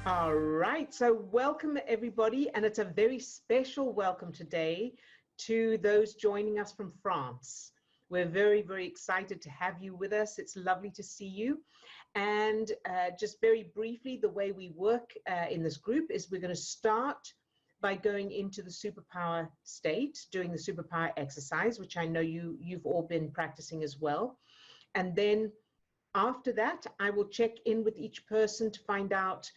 All right, so welcome everybody, and it's a very special welcome today to those joining us from France. We're very, very excited to have you with us. It's lovely to see you. And just very briefly, the way we work in this group is we're going to start by going into the superpower state, doing the superpower exercise, which I know you've all been practicing as well. And then after that, I will check in with each person to find out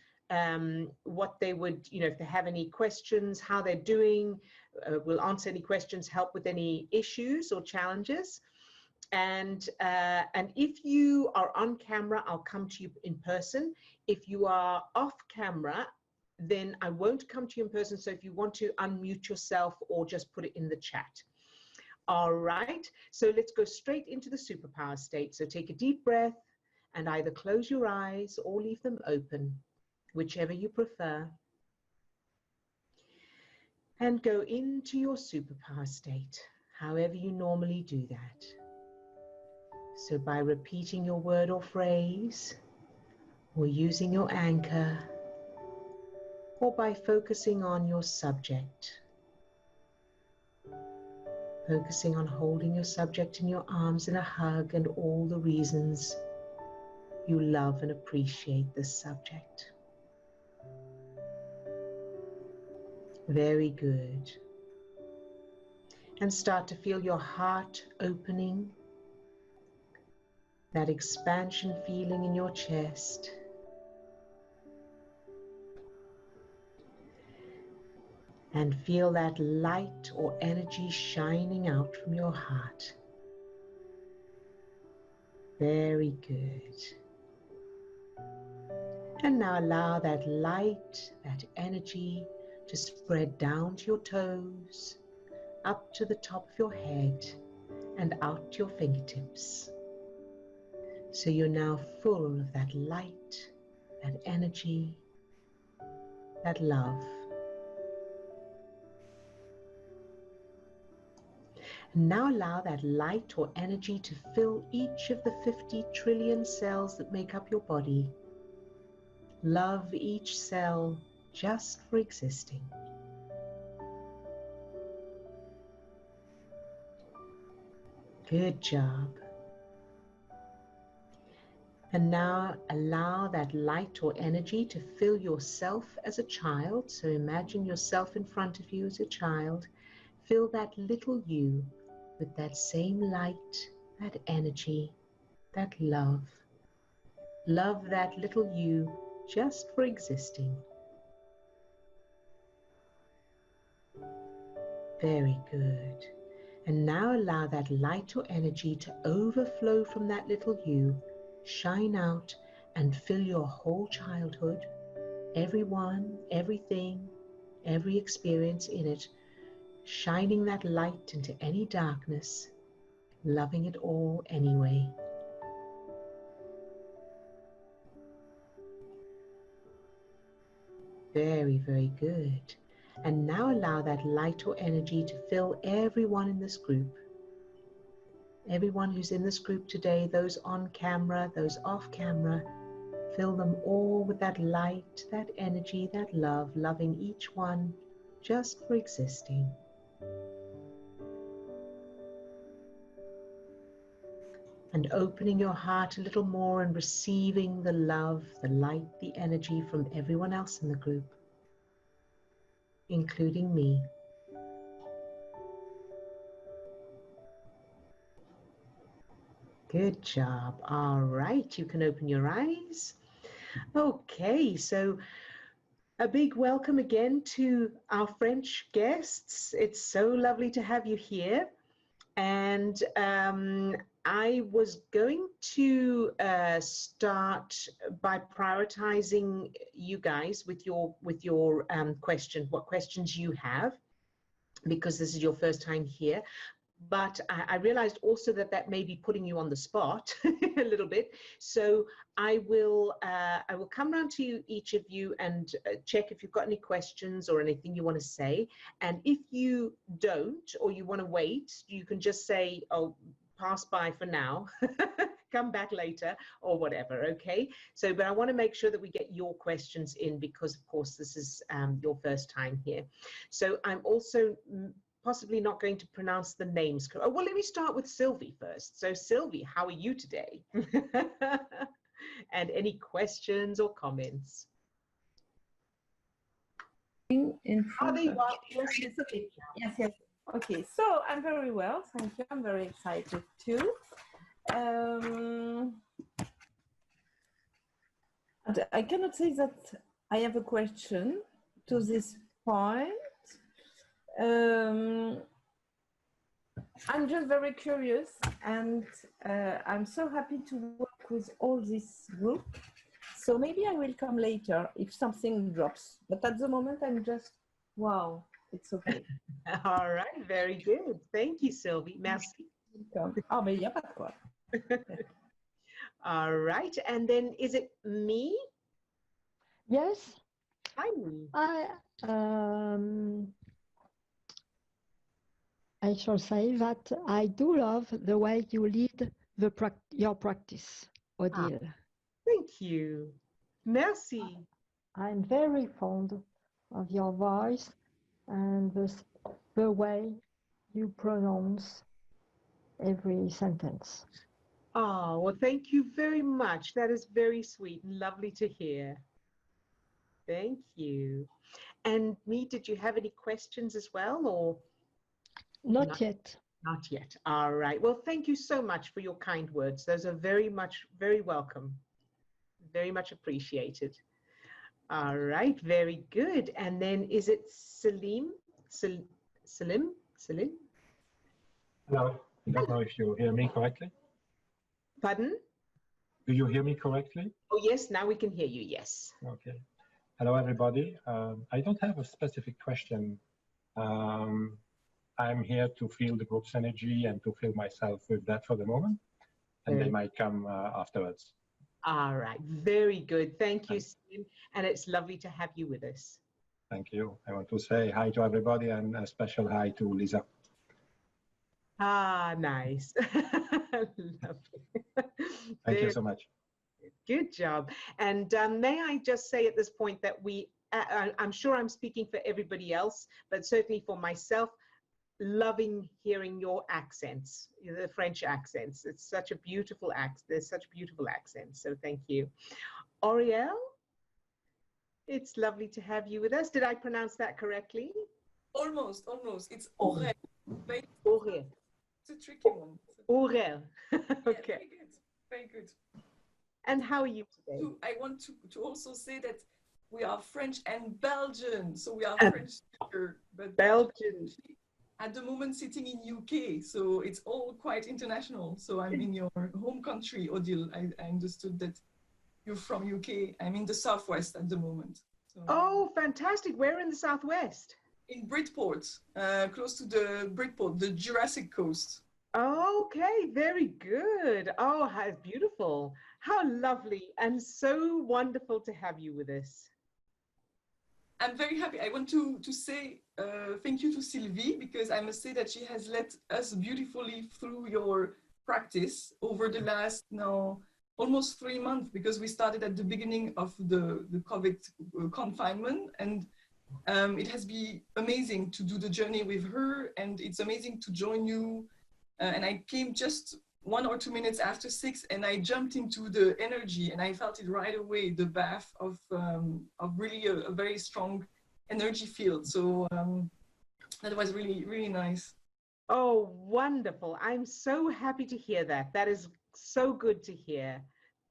what they would, if they have any questions, how they're doing. We'll answer any questions, help with any issues or challenges. And if you are on camera, I'll come to you in person. If you are off camera, then I won't come to you in person. So if you want to unmute yourself or just put it in the chat. All right, so let's go straight into the superpower state. So take a deep breath and either close your eyes or leave them open, whichever you prefer, and go into your superpower state, however you normally do that. So by repeating your word or phrase, or using your anchor, or by focusing on your subject, focusing on holding your subject in your arms in a hug and all the reasons you love and appreciate this subject. Very good. And start to feel your heart opening, that expansion feeling in your chest. And feel that light or energy shining out from your heart. Very good. And now allow that light, that energy to spread down to your toes, up to the top of your head, and out to your fingertips. So you're now full of that light, that energy, that love. And now allow that light or energy to fill each of the 50 trillion cells that make up your body. Love each cell just for existing. Good job. And now allow that light or energy to fill yourself as a child. So imagine yourself in front of you as a child. Fill that little you with that same light, that energy, that love. Love that little you just for existing. Very good. And now allow that light or energy to overflow from that little you, shine out and fill your whole childhood, everyone, everything, every experience in it, shining that light into any darkness, loving it all anyway. Very, very good. And now allow that light or energy to fill everyone in this group. Everyone who's in this group today, those on camera, those off camera, fill them all with that light, that energy, that love, loving each one just for existing. And opening your heart a little more and receiving the love, the light, the energy from everyone else in the group, including me. Good job. All right, you can open your eyes. Okay, so a big welcome again to our French guests. It's so lovely to have you here. And I was going to start by prioritizing you guys with your questions, what questions you have, because this is your first time here. But I realized also that may be putting you on the spot a little bit. So I will come around to each of you and check if you've got any questions or anything you want to say. And if you don't, or you want to wait, you can just say, oh, pass by for now. come back later or whatever, okay? So, but I want to make sure that we get your questions in because, of course, this is your first time here. So I'm also possibly not going to pronounce the names. Oh, well, let me start with Sylvie first. So Sylvie, how are you today? And any questions or comments? In front there you of are. Yes, yes, okay. Yes. Okay, so I'm very well, thank you. I'm very excited too. I cannot say that I have a question to this point. I'm just very curious, and I'm so happy to work with all this group. So maybe I will come later if something drops. But at the moment, I'm just, wow, it's okay. All right, very good. Thank you, Sylvie. Merci. Ah, mais il n'y a pas de quoi. All right, and then is it me? Yes. Hi, me. I shall say that I do love the way you lead your practice, Odile. Thank you. Merci. I'm very fond of your voice and the way you pronounce every sentence. Oh, well, thank you very much. That is very sweet and lovely to hear. Thank you. And me, did you have any questions as well, or? Not yet. Not yet. All right. Well, thank you so much for your kind words. Those are very welcome. Very much appreciated. All right. Very good. And then is it Salim? Salim? Hello. I don't know if you hear me correctly. Pardon? Do you hear me correctly? Oh, yes. Now we can hear you. Yes. Okay. Hello, everybody. I don't have a specific question. I'm here to feel the group's energy and to feel myself with that for the moment, and they might come afterwards. All right. Very good. Thank you, Salim. And it's lovely to have you with us. Thank you. I want to say hi to everybody and a special hi to Lisa. Ah, nice. Lovely. Thank you so much. Good job. And may I just say at this point that I'm sure I'm speaking for everybody else, but certainly for myself, loving hearing your accents, the French accents. It's such a beautiful accent. There's such beautiful accents. So thank you. Oriel, it's lovely to have you with us. Did I pronounce that correctly? Almost. It's Aurel. Aurel. It's a tricky one. Aurel. Okay. Yeah, very good. And how are you today? I want to also say that we are French and Belgian. So we are French speaker, but Belgian. at the moment sitting in UK. So it's all quite international. So I'm in your home country, Odile. I understood that you're from UK. I'm in the southwest at the moment. So, oh, fantastic. Where in the southwest? in Bridport, close to the Bridport, the Jurassic Coast. Okay, very good. Oh, how beautiful. How lovely and so wonderful to have you with us. I'm very happy. I want to say thank you to Sylvie, because I must say that she has led us beautifully through your practice over the last now almost 3 months, because we started at the beginning of the COVID confinement, and it has been amazing to do the journey with her, and it's amazing to join you. And I came just 1 or 2 minutes after 6, and I jumped into the energy, and I felt it right away, the bath of really a very strong energy field. So that was really, really nice. Oh, wonderful. I'm so happy to hear that. That is so good to hear.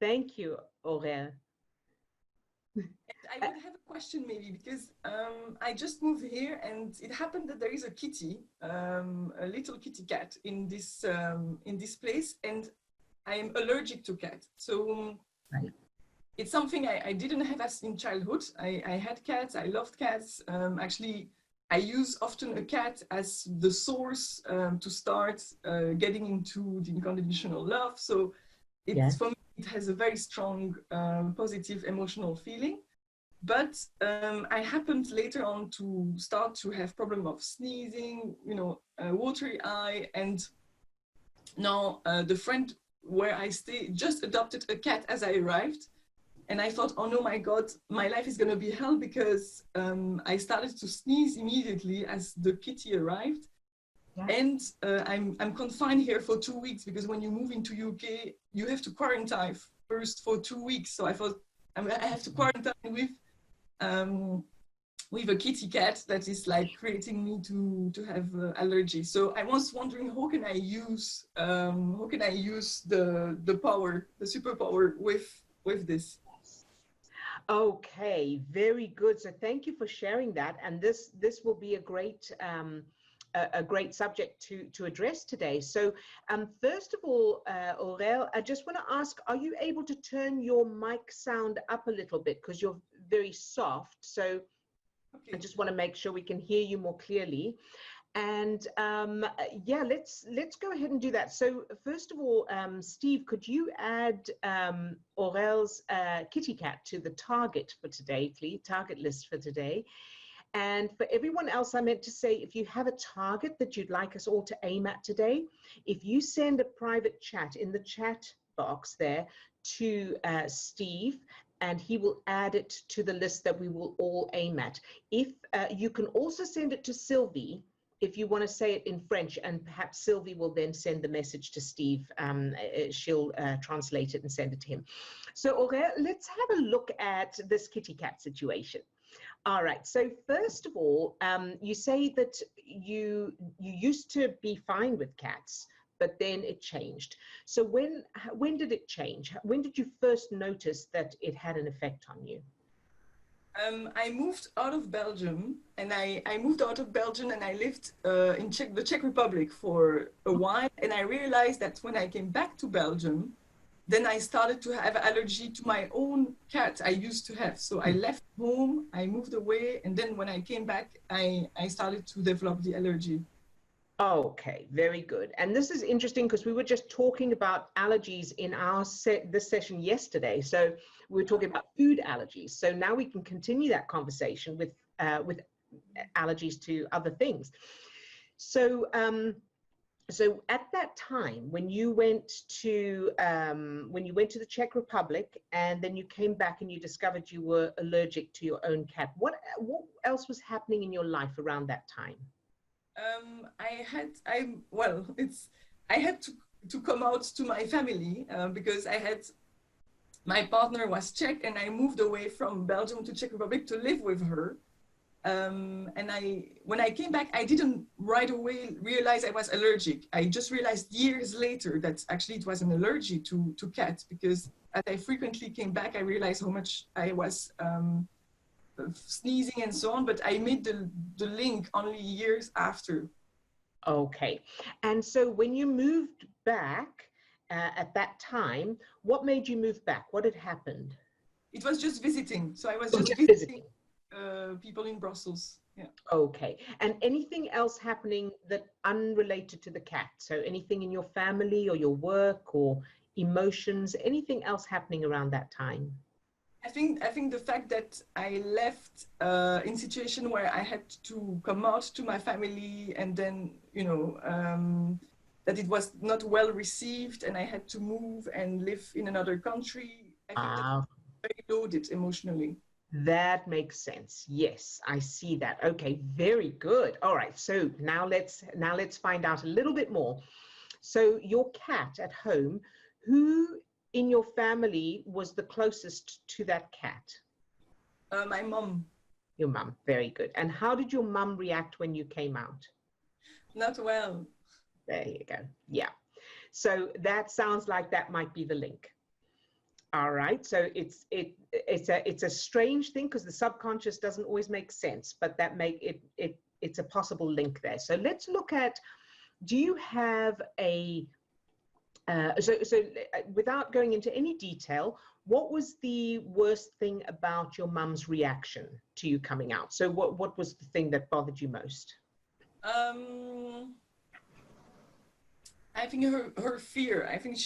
Thank you, Aurel. I would have a question maybe, because I just moved here, and it happened that there is a kitty, a little kitty cat in this place, and I am allergic to cats. So it's something I didn't have as in childhood. I had cats, I loved cats. Actually, I use often a cat as the source to start getting into the unconditional love. So it's, for me, it has a very strong positive emotional feeling. But I happened later on to start to have problem of sneezing, watery eye, and now the friend where I just adopted a cat as I arrived. And I thought, oh no, my God, my life is going to be hell, because I started to sneeze immediately as the kitty arrived. Yeah. And I'm confined here for 2 weeks, because when you move into UK, you have to quarantine first for 2 weeks. So I thought, I have to quarantine with a kitty cat that is like creating me to have allergy. So I was wondering, how can I use the power, the superpower with this? Okay, very good. So thank you for sharing that. And this will be a great subject to address today. So first of all, Aurel, I just want to ask, are you able to turn your mic sound up a little bit, because you're very soft? So okay. I just want to make sure we can hear you more clearly. And yeah, let's go ahead and do that. So first of all, Steve, could you add Aurel's kitty cat to the target for today, please? Target list for today. And for everyone else, I meant to say, if you have a target that you'd like us all to aim at today, if you send a private chat in the chat box there to Steve, and he will add it to the list that we will all aim at. If you can also send it to Sylvie, if you want to say it in French, and perhaps Sylvie will then send the message to Steve. She'll translate it and send it to him. So Aurel, let's have a look at this kitty cat situation. All right, so first of all, you say that you used to be fine with cats, but then it changed. So when did it change? When did you first notice that it had an effect on you? I moved out of Belgium, and I moved out of Belgium, and I lived in the Czech Republic for a while, and I realized that when I came back to Belgium, then I started to have allergy to my own cat I used to have. So I left home, I moved away, and then when I came back, I started to develop the allergy. Okay, very good. And this is interesting, because we were just talking about allergies in our this session yesterday. So we were talking about food allergies. So now we can continue that conversation with allergies to other things. So so at that time, when you went to the Czech Republic, and then you came back and you discovered you were allergic to your own cat, what else was happening in your life around that time? I had to come out to my family because my partner was Czech, and I moved away from Belgium to Czech Republic to live with her. And when I came back, I didn't right away realize I was allergic. I just realized years later that actually it was an allergy to cats, because as I frequently came back, I realized how much I was sneezing and so on, but I made the link only years after. Okay. And so when you moved back at that time, what made you move back? What had happened? It was just visiting. So I was just visiting people in Brussels. Yeah. Okay. And anything else happening that unrelated to the cat? So anything in your family or your work or emotions, anything else happening around that time? I think the fact that I left in situation where I had to come out to my family, and then, you know, that it was not well received, and I had to move and live in another country. I think that's very loaded emotionally. That makes sense. Yes, I see that. Okay, very good. All right, so now let's find out a little bit more. So your cat at home, who in your family was the closest to that cat? My mom. Your mom, very good. And how did your mom react when you came out? Not well. There you go. Yeah. So that sounds like that might be the link. All right. So it's a strange thing, because the subconscious doesn't always make sense, but that it's a possible link there. So let's look at, do you have a so without going into any detail, what was the worst thing about your mum's reaction to you coming out? So what was the thing that bothered you most? I think her fear. I think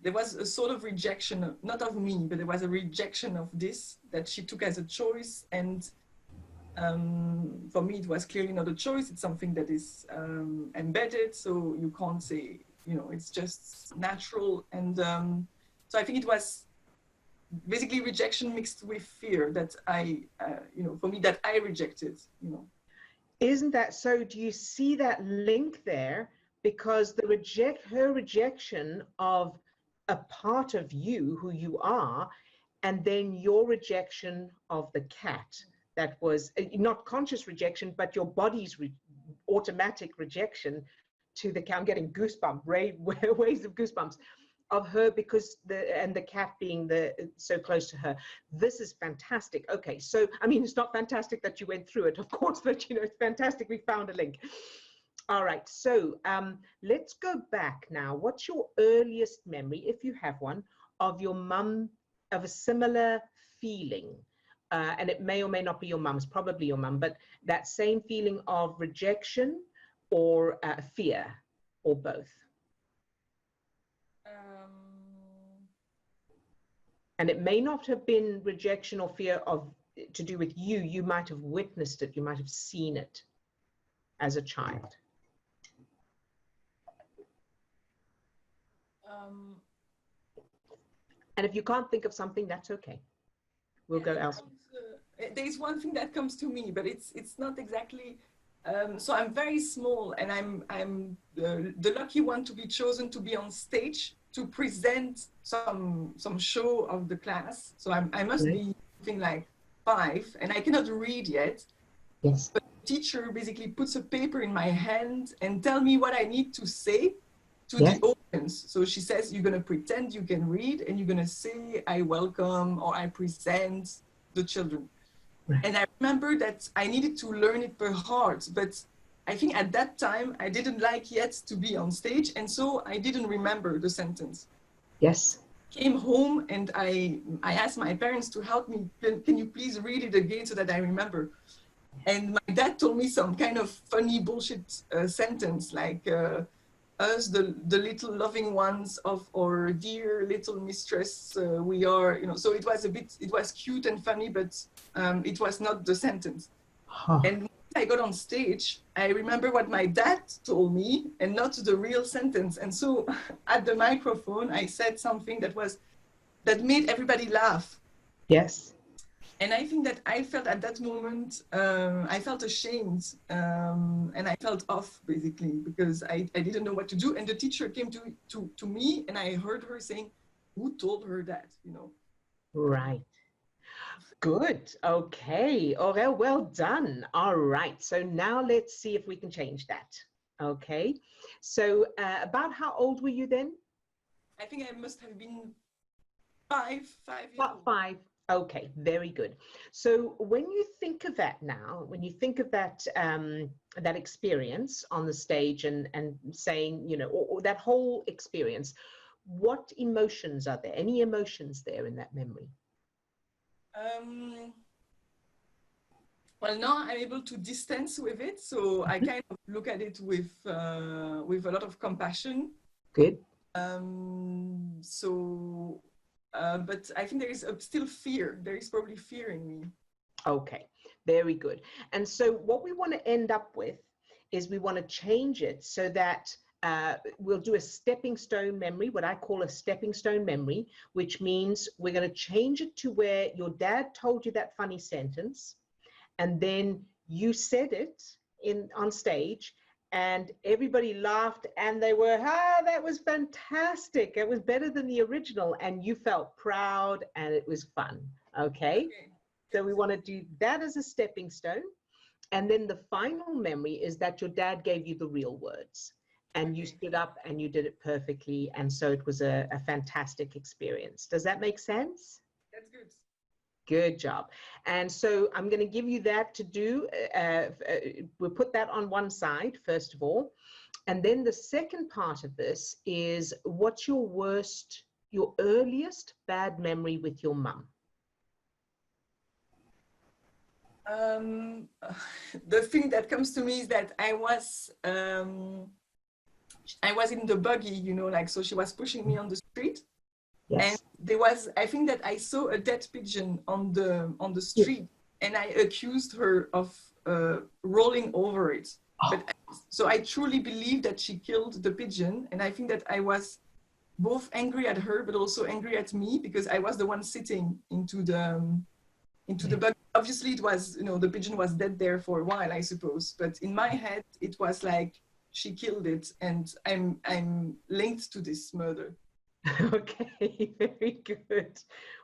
there was a sort of rejection, not of me, but there was a rejection of this that she took as a choice. And for me, it was clearly not a choice. It's something that is embedded, so you can't say you know, it's just natural. And so I think it was basically rejection mixed with fear that I, you know, for me, that I rejected, you know. Isn't that so? Do you see that link there? Because her rejection of a part of you, who you are, and then your rejection of the cat, that was not conscious rejection, but your body's automatic rejection to the cat. I'm getting goosebumps, waves of goosebumps of her, because the cat being so close to her. This is fantastic. Okay, so I mean, it's not fantastic that you went through it, of course, but you know, it's fantastic we found a link. All right, so let's go back now. What's your earliest memory, if you have one, of your mum, of a similar feeling? And it may or may not be your mum's, probably your mum, but that same feeling of rejection or fear, or both? And it may not have been rejection or fear to do with you. You might have witnessed it. You might have seen it as a child. And if you can't think of something, that's okay. We'll go elsewhere. There's one thing that comes to me, but it's not exactly. So I'm very small, and I'm the lucky one to be chosen to be on stage to present some show of the class. So I must be something like 5, and I cannot read yet. Yes. But the teacher basically puts a paper in my hand and tell me what I need to say to the audience. So she says, you're going to pretend you can read, and you're going to say, I welcome or I present the children. Right. And I remember that I needed to learn it by heart, but I think at that time I didn't like yet to be on stage, and so I didn't remember the sentence. Yes. Came home and I asked my parents to help me. Can you please read it again so that I remember? And my dad told me some kind of funny bullshit sentence like, us, the little loving ones of our dear little mistress, we are, you know. So it was cute and funny, but it was not the sentence. Huh. And when I got on stage, I remember what my dad told me and not the real sentence. And so at the microphone, I said something that made everybody laugh. Yes. And I think that I felt at that moment, I felt ashamed, and I felt off, basically, because I didn't know what to do. And the teacher came to me, and I heard her saying, who told her that, you know? Right. Good. Okay. Aurel, well done. All right. So now let's see if we can change that. Okay. So about how old were you then? I think I must have been 5 years old. About 5. Okay, very good. So when you think of that now, when you think of that that experience on the stage and saying, you know, or that whole experience, what emotions are there? Any emotions there in that memory? Well, now I'm able to distance with it, so I kind of look at it with a lot of compassion. Good. But I think there is still fear. There is probably fear in me. Okay, very good. And so what we want to end up with is we want to change it so that we'll do a stepping stone memory, what I call a stepping stone memory, which means we're going to change it to where your dad told you that funny sentence, and then you said it on stage, and everybody laughed, and they were, that was fantastic. It was better than the original, and you felt proud, and it was fun. Okay. So we want to do that as a stepping stone. And then the final memory is that your dad gave you the real words, and you stood up and you did it perfectly. And so it was a fantastic experience. Does that make sense? That's good. Good job. And so I'm going to give you that to do. We'll put that on one side, first of all. And then the second part of this is, what's your earliest bad memory with your mum? The thing that comes to me is that I was in the buggy, you know, like, so she was pushing me on the street. Yes. And there was, I think that I saw a dead pigeon on the street, and I accused her of rolling over it. So I truly believe that she killed the pigeon, and I think that I was both angry at her but also angry at me because I was the one sitting into the bug. Obviously, it was, you know, the pigeon was dead there for a while, I suppose. But in my head, it was like she killed it, and I'm linked to this murder. Okay, very good.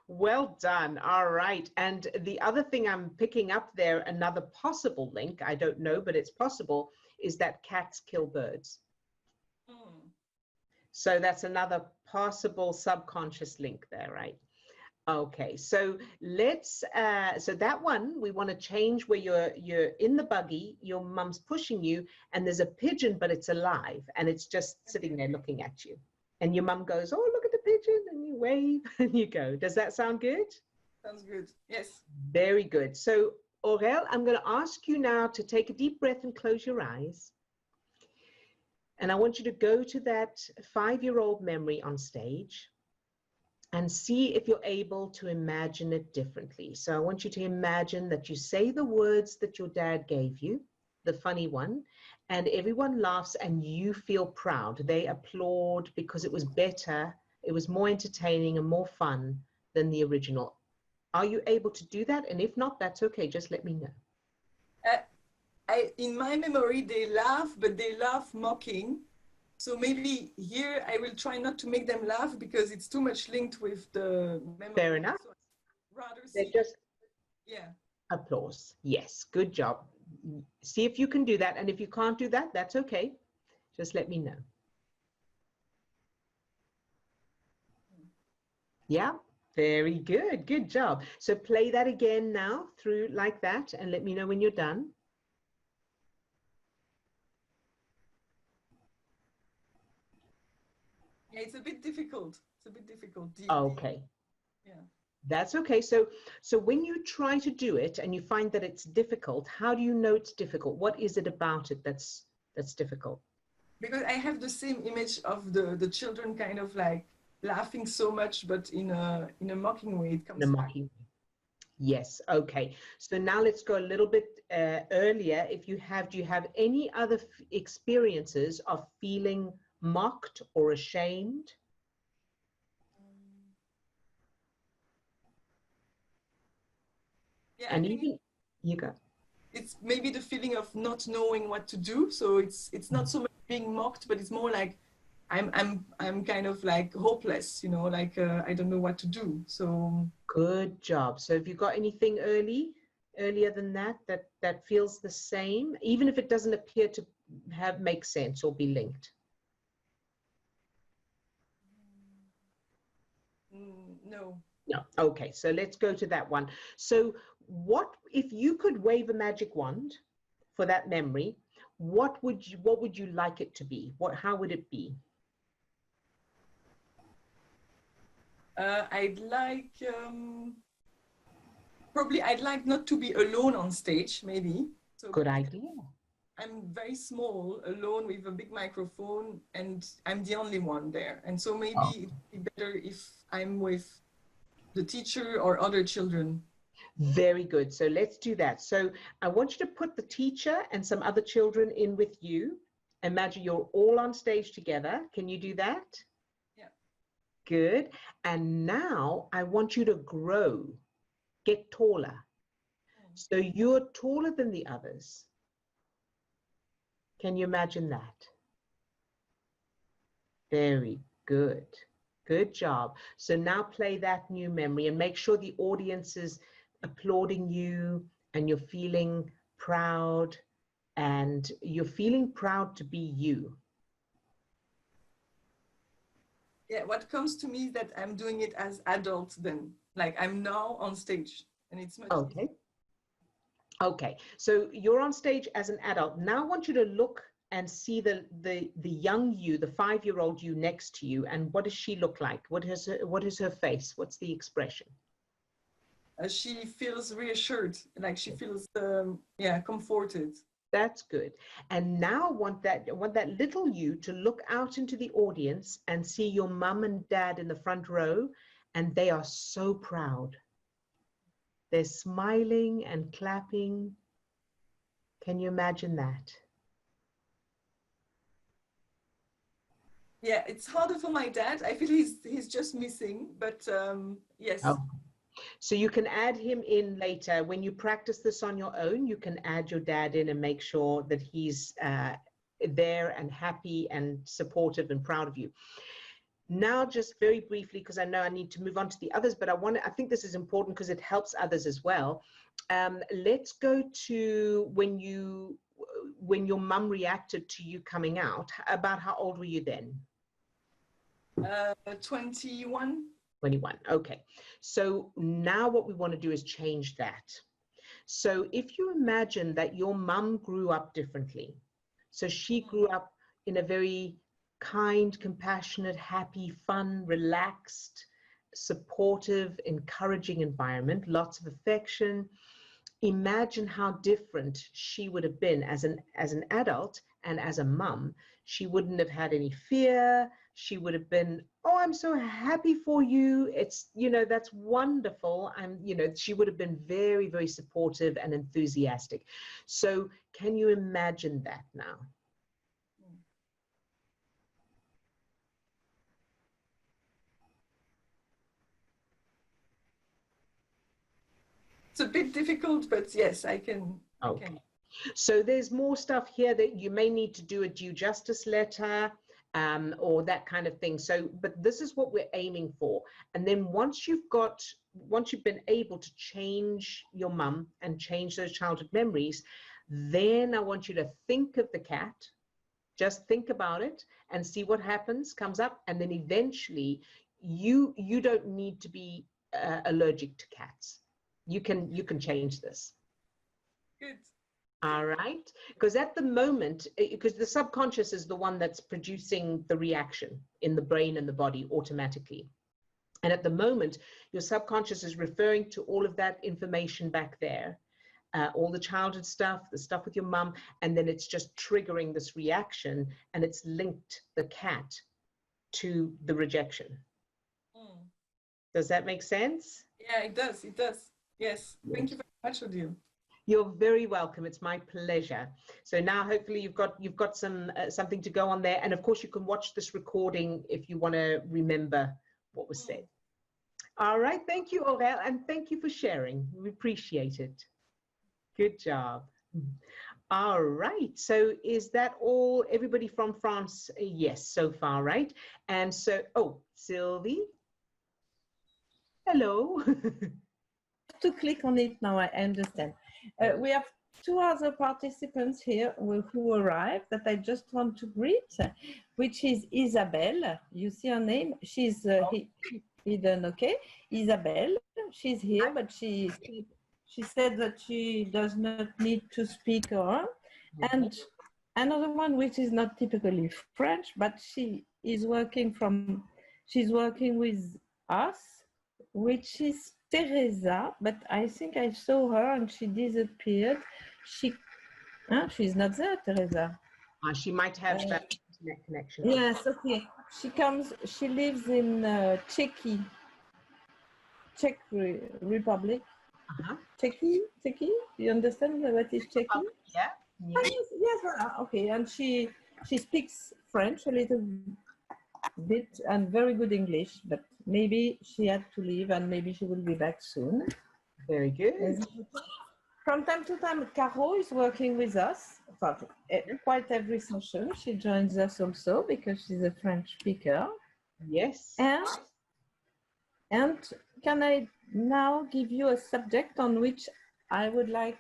Well done. All right. And the other thing I'm picking up there, another possible link, I don't know, but it's possible, is that cats kill birds. So that's another possible subconscious link there, right? Okay, so let's, so that one, we want to change where you're in the buggy, your mum's pushing you, and there's a pigeon, but it's alive, and it's just sitting there looking at you. And your mum goes, oh, look at the pigeon, and you wave, and you go. Does that sound good? Sounds good, yes. Very good. So, Aurel, I'm going to ask you now to take a deep breath and close your eyes. And I want you to go to that 5-year-old memory on stage and see if you're able to imagine it differently. So I want you to imagine that you say the words that your dad gave you, the funny one, and everyone laughs and you feel proud. They applaud because it was better, it was more entertaining and more fun than the original. Are you able to do that? And if not, that's okay, just let me know. In my memory, they laugh, but they laugh mocking. So maybe here I will try not to make them laugh because it's too much linked with the memory. Fair enough. So rather They're see, just yeah. applause. Yes, good job. See if you can do that. And if you can't do that, that's okay. Just let me know. Yeah, very good. Good job. So play that again now through like that and let me know when you're done. Yeah, it's a bit difficult. It's a bit difficult. Okay. Yeah. That's okay. So when you try to do it and you find that it's difficult, how do you know it's difficult? What is it about it that's difficult? Because I have the same image of the children kind of like laughing so much, but in a mocking way. It comes In a back. mocking way. Yes. Okay. So now let's go a little bit earlier. If you have, do you have any other experiences of feeling mocked or ashamed? Yeah, And I think even you go. it's maybe the feeling of not knowing what to do. So it's not so much being mocked, but it's more like I'm kind of like hopeless, you know, like I don't know what to do. So Good job. So have you got anything earlier than that feels the same, even if it doesn't appear to make sense or be linked? no. No. Okay, so let's go to that one. So what if you could wave a magic wand for that memory, what would you like it to be? How would it be? I'd like probably I'd like not to be alone on stage, maybe. So Good idea. I'm very small, alone with a big microphone, and I'm the only one there. And so maybe it'd be better if I'm with the teacher or other children. Very good. So let's do that. So I want you to put the teacher and some other children in with you. Imagine you're all on stage together. Can you do that? Yeah. Good. And now I want you to grow, get taller. So you're taller than the others. Can you imagine that? Very good. Good job. So now play that new memory and make sure the audience is applauding you and you're feeling proud to be you. Yeah, what comes to me is that I'm doing it as adult then. Like I'm now on stage and it's much Okay. easier. Okay, so you're on stage as an adult. Now I want you to look and see the young you, the 5-year-old you next to you, and what does she look like? What is her face? What's the expression? She feels reassured, like she feels comforted. That's good. And now I want that little you to look out into the audience and see your mum and dad in the front row, and they are so proud. They're smiling and clapping. Can you imagine that? Yeah, it's harder for my dad. I feel he's just missing, but yes. Oh. So you can add him in later. When you practice this on your own, you can add your dad in and make sure that he's there and happy and supportive and proud of you. Now, just very briefly, because I know I need to move on to the others, but I think this is important because it helps others as well. Let's go to when your mum reacted to you coming out. About how old were you then? 21. 21. Okay. So now what we want to do is change that. So if you imagine that your mum grew up differently, so she grew up in a very kind, compassionate, happy, fun, relaxed, supportive, encouraging environment, lots of affection. Imagine how different she would have been as an adult and as a mum. She wouldn't have had any fear. She would have been, oh, I'm so happy for you. It's, that's wonderful. She would have been very, very supportive and enthusiastic. So can you imagine that now? It's a bit difficult, but yes, I can. Okay. So there's more stuff here that you may need to do a due justice letter or that kind of thing. So, but this is what we're aiming for. And then once you've been able to change your mum and change those childhood memories, then I want you to think of the cat, just think about it and see what happens, comes up. And then eventually you don't need to be allergic to cats. You can change this. Good. All right. Because at the moment, because the subconscious is the one that's producing the reaction in the brain and the body automatically. And at the moment, your subconscious is referring to all of that information back there, all the childhood stuff, the stuff with your mum, and then it's just triggering this reaction and it's linked the cat to the rejection. Does that make sense? Yeah, it does. It does. Yes. Thank you very much, Odille. You're very welcome. It's my pleasure. So now hopefully you've got some something to go on there. And of course you can watch this recording if you want to remember what was said. All right. Thank you, Aurel. And thank you for sharing. We appreciate it. Good job. All right. So is that all? Everybody from France? Yes, so far, right? And so, oh, Sylvie. Hello. To click on it now, I understand. We have two other participants here who arrived that I just want to greet, which is Isabelle. You see her name? She's hidden, okay? Isabelle, she's here, but she said that she does not need to speak or. And another one, which is not typically French, but she's working with us, which is Teresa, but I think I saw her and she disappeared. She's not there, Teresa. She might have that internet connection. Yes, okay. She lives in Czech Republic. Czechy? You understand what is Czechy? Yeah. Yes, okay. And she speaks French a little bit and very good English, but maybe she had to leave and maybe she will be back soon. Very good. From time to time, Caro is working with us for quite every session. She joins us also because she's a French speaker. Yes. And can I now give you a subject on which I would like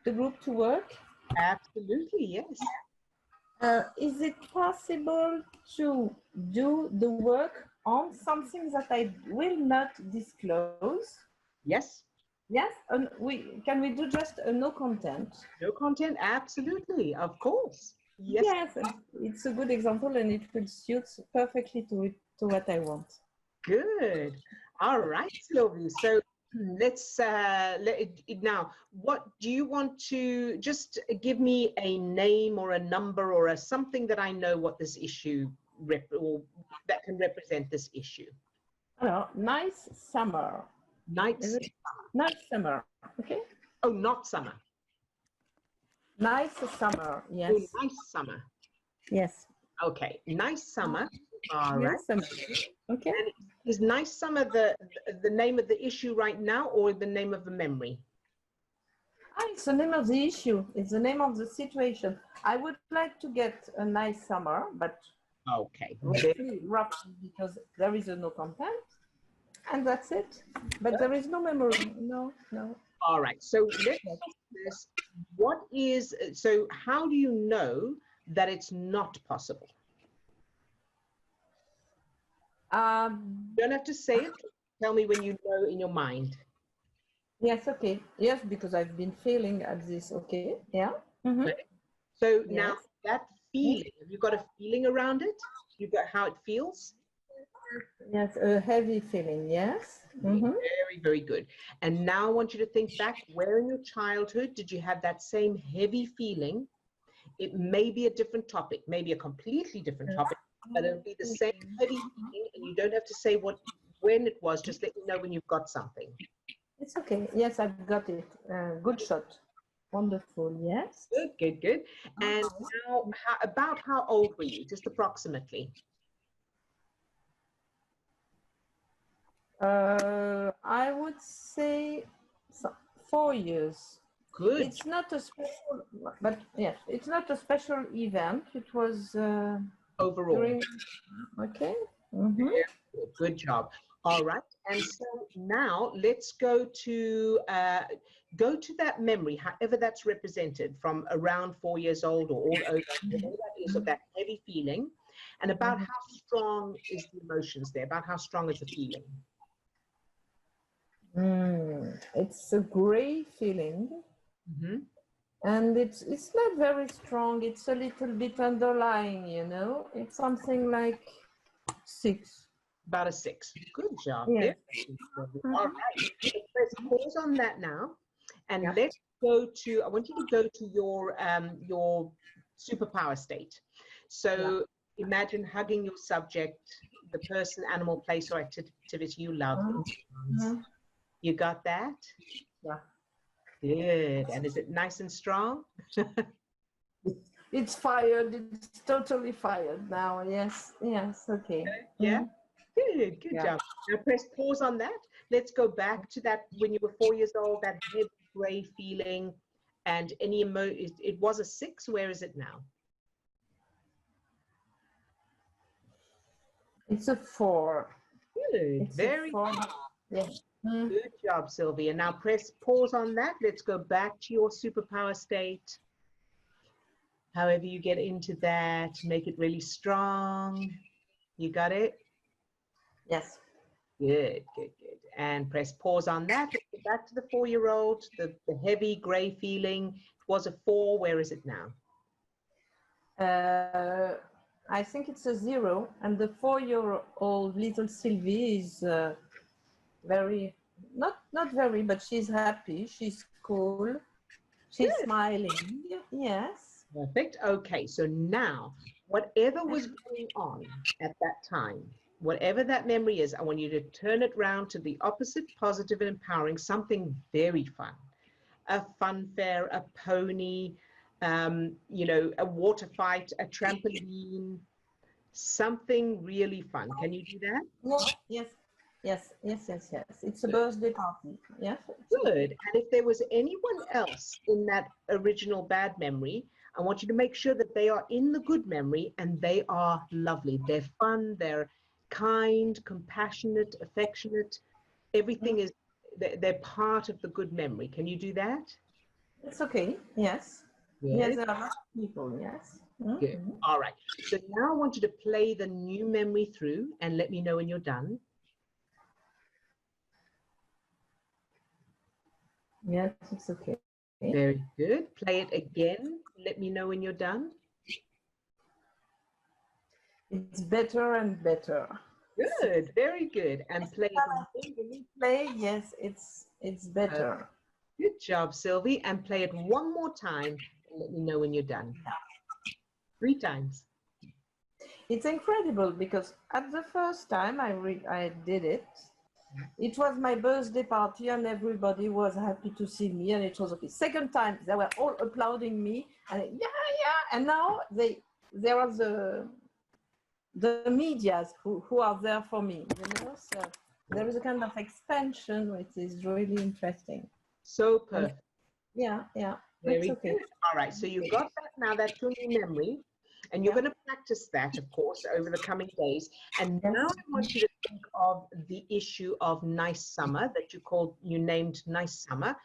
the group to work? Absolutely, yes. Is it possible to do the work on something that I will not disclose? Yes. Yes, and can we do just a no content? No content, absolutely, of course. Yes. Yes, it's a good example and it will suit perfectly to what I want. Good. All right, Sylvie. So let's now, what do you want to just give me a name or a number or something that I know what this issue or that can represent this issue? Nice summer. Nice summer. Okay. Oh, not summer. Nice summer. Yes. Oh, nice summer. Yes. Okay. Nice summer. All right. Yes, okay. And is nice summer the name of the issue right now, or the name of the memory? It's the name of the issue. It's the name of the situation. I would like to get a nice summer, but Okay. roughly because there is no content, and that's it. But there is no memory. No. All right. So let's ask this. So how do you know that it's not possible? You don't have to say it. Tell me when you know in your mind. Yes, okay. Yes, because I've been feeling at this. Okay. Yeah. Mm-hmm. Okay. So Yes. now that feeling, have you got a feeling around it? You got how it feels? Yes, a heavy feeling. Yes. Mm-hmm. Very, very good. And now I want you to think back, where in your childhood did you have that same heavy feeling? It may be a different topic, maybe a completely different topic, but it'll be the same heavy feeling, and you don't have to say when it was, just let me know when you've got something. It's okay. Yes, I've got it. Good shot. Wonderful. Yes. Good. And now, about how old were you, just approximately? I would say 4 years. Good. It's not a special, but yes, it's not a special event. It was Overall. Okay. Mm-hmm. Good job. All right. And so now let's go to that memory, however that's represented, from around 4 years old or all over, whatever that is, of that heavy feeling, and about how strong is the emotions there, about how strong is the feeling. It's a gray feeling. Mm-hmm. And it's not very strong. It's a little bit underlying, It's something like 6. About a 6. Good job. Yeah. All right. Let's pause on that now, and Yeah. let's go to. I want you to go to your superpower state. So imagine hugging your subject, the person, animal, place, or activity you love. You got that? Yeah. Good. And is it nice and strong? It's fired. It's totally fired now. Yes. Okay. Yeah. Good job. Now press pause on that. Let's go back to that when you were 4 years old, that heavy gray feeling, and any it was a 6. Where is it now? It's a 4. Good. It's Very a 4. Yeah. good job, Sylvie. And now press pause on that. Let's go back to your superpower state. However you get into that, make it really strong. You got it? Yes. Good. And press pause on that. Let's go back to the 4-year-old, the heavy gray feeling. It was a 4. Where is it now? I think it's a 0. And the 4-year-old little Sylvie is very, not very, but she's happy. She's cool. She's smiling. Yes. Perfect. Okay, so now, whatever was going on at that time, whatever that memory is, I want you to turn it round to the opposite, positive and empowering, something very fun. A fun fair, a pony, a water fight, a trampoline, something really fun. Can you do that? Yes. It's a birthday party. Yes. Good. And if there was anyone else in that original bad memory, I want you to make sure that they are in the good memory and they are lovely. They're fun, they're kind, compassionate, affectionate. Everything is, they're part of the good memory. Can you do that? It's okay. Yes. Good. Yes, there are lots of people. Yes. Good. All right. So now I want you to play the new memory through and let me know when you're done. Yes, it's okay. Very good. Play it again. Let me know when you're done. It's better and better. Good. Very good. And play it. Yes, it's better. Good job, Sylvie. And play it one more time and let me know when you're done. 3 times. It's incredible because at the first time I did it, it was my birthday party and everybody was happy to see me and it was okay. Second time, they were all applauding me and and now there was the medias who are there for me, you know. So there is a kind of expansion which is really interesting. So perfect. Yeah, Very it's okay. good. All right, so you've got that now, that's your new memory, and you're going to practice that, of course, over the coming days. And now I want you to think of the issue of nice summer that you named nice summer.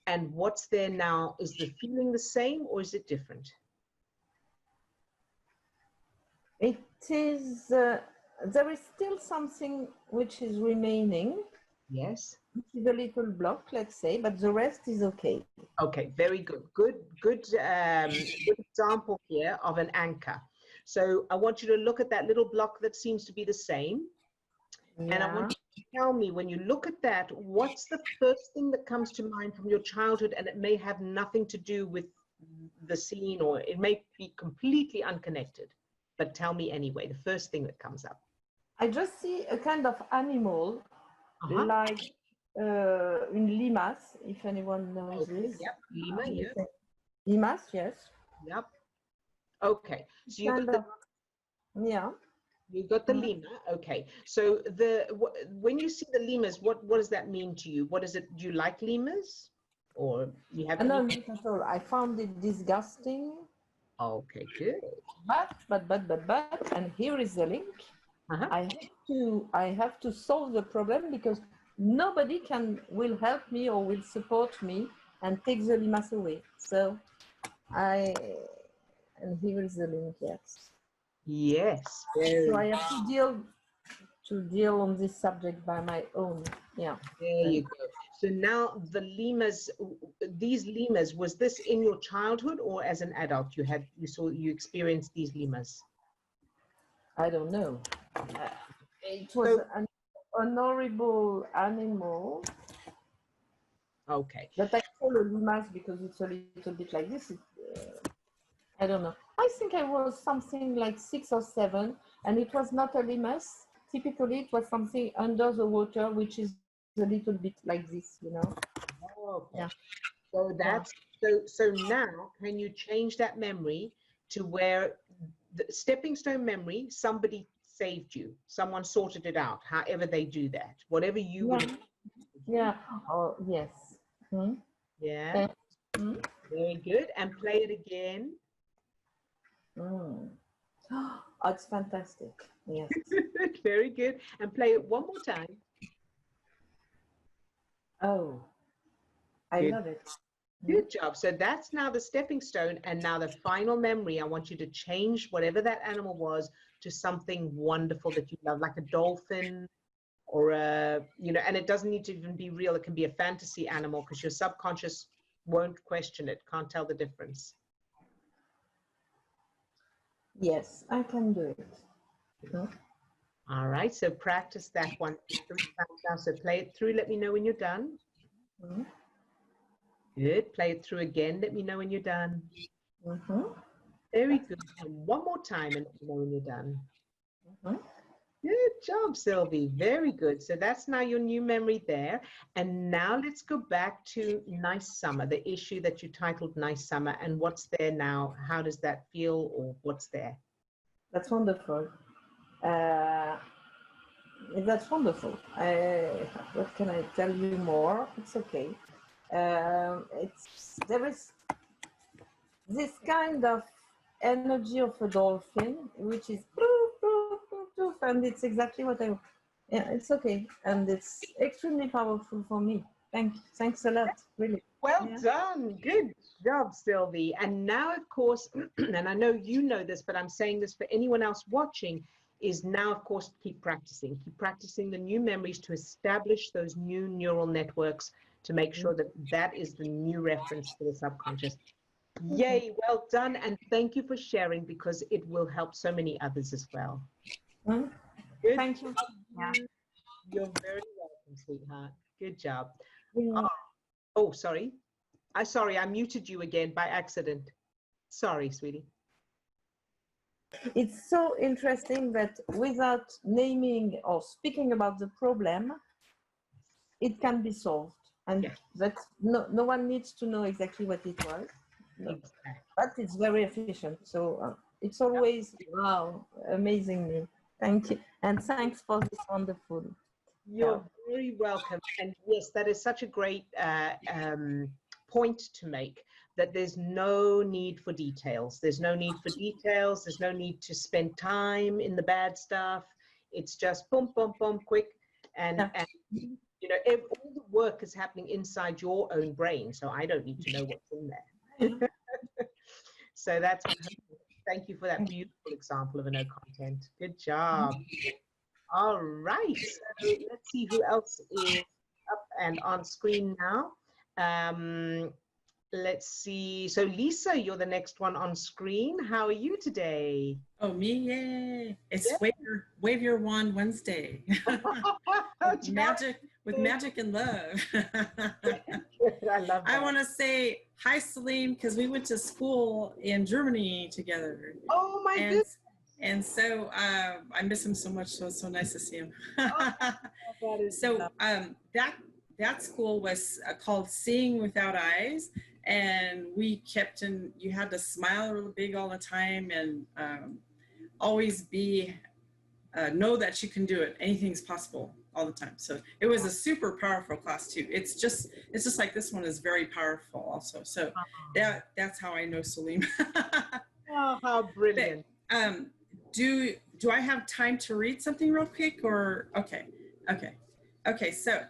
And what's there now? Is the feeling the same or is it different? It is, there is still something which is remaining. Yes. Which is a little block, let's say, but the rest is okay. Okay, very good. Good example here of an anchor. So I want you to look at that little block that seems to be the same. Yeah. And I want you to tell me, when you look at that, what's the first thing that comes to mind from your childhood? And it may have nothing to do with the scene, or it may be completely unconnected. But tell me anyway, the first thing that comes up. I just see a kind of animal, like in limas, if anyone knows this. Yep, lima, yeah. Limas, yes. Yep. Okay. So you got you've got the lima. Okay. So when you see the limas, what does that mean to you? What is it? Do you like limas, or you have? No, not at all. I found it disgusting. Okay, good. But, and here is the link. I have to solve the problem because nobody will help me or will support me and take the limas away. So and here is the link, yes. Yes. So I have to deal on this subject by my own. Yeah. There you go. So now the limas, these limas, was this in your childhood or as an adult you experienced these limas? I don't know. It was an honorable animal. Okay. But I call a limas because it's a little bit like this. I don't know. I think I was something like 6 or 7, and it was not a limas. Typically, it was something under the water, which is a little bit like this, you know. Okay. Yeah. So that's so now can you change that memory to where the stepping stone memory, somebody saved you, someone sorted it out, however they do that, whatever you would. Yeah. Oh, yes. Yeah. Very good. And play it again. Oh, it's fantastic. Yes. Very good. And play it one more time. Oh, I love it. Good job. So that's now the stepping stone. And now the final memory, I want you to change whatever that animal was to something wonderful that you love, like a dolphin or a, and it doesn't need to even be real. It can be a fantasy animal because your subconscious won't question it, can't tell the difference. Yes, I can do it. All right, so practice that one 3 times now. So play it through, let me know when you're done. Good, play it through again, let me know when you're done. Very good, and one more time and let me know when you're done. Good job, Sylvie, very good. So that's now your new memory there. And now let's go back to nice summer, the issue that you titled Nice Summer, and what's there now? How does that feel, or what's there? That's wonderful. That's wonderful. What can I tell you more? It's okay. There is this kind of energy of a dolphin, which is and it's exactly what I. Yeah, it's okay, and it's extremely powerful for me. Thanks a lot, really. Well done. Good job, Sylvie. And now, of course, and I know you know this, but I'm saying this for anyone else watching, is now, of course, keep practicing the new memories to establish those new neural networks to make sure that that is the new reference for the subconscious. Yay, well done. And thank you for sharing, because it will help so many others as well. Good. Thank you. You're very welcome, sweetheart. Good job. Oh, sorry. I muted you again by accident. Sorry, sweetie. It's so interesting that without naming or speaking about the problem, it can be solved. And that no one needs to know exactly what it was. But it's very efficient. So it's always, wow, amazing. Thank you. And thanks for this wonderful. You're very welcome. And yes, that is such a great point to make, that there's no need for details. There's no need for details. There's no need to spend time in the bad stuff. It's just boom, boom, boom, quick. And you know, all the work is happening inside your own brain. So I don't need to know what's in there. So that's wonderful. Thank you for that beautiful example of a no content. Good job. All right, so let's see who else is up and on screen now. Let's see. So Lisa, you're the next one on screen. How are you today? Oh, me? Yay. It's Wave Your Wand Wednesday. with magic and love. I love that. I want to say hi, Salim, because we went to school in Germany together. Oh, my goodness. And so I miss him so much, so it's so nice to see him. So that school was called Seeing Without Eyes, and we kept you had to smile really big all the time, and always know that you can do it. Anything's possible all the time. So it was a super powerful class too. It's just like this one is very powerful also. So that's how I know Salim. Oh, how brilliant. But, do I have time to read something real quick, or okay, so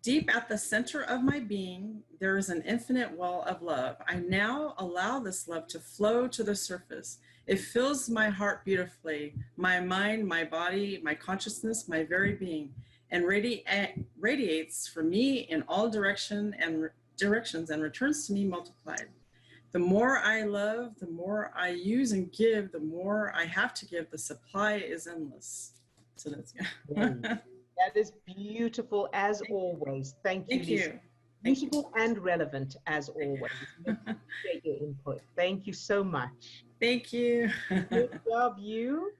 deep at the center of my being, there is an infinite well of love. I now allow this love to flow to the surface. It fills my heart beautifully, my mind, my body, my consciousness, my very being, and radiates from me in all directions and returns to me multiplied. The more I love, the more I use and give, the more I have to give. The supply is endless. So that's good. That is beautiful as always. Thank you, Lisa. Beautiful and relevant as always. Appreciate your input. Thank you so much. Thank you. Good job, you.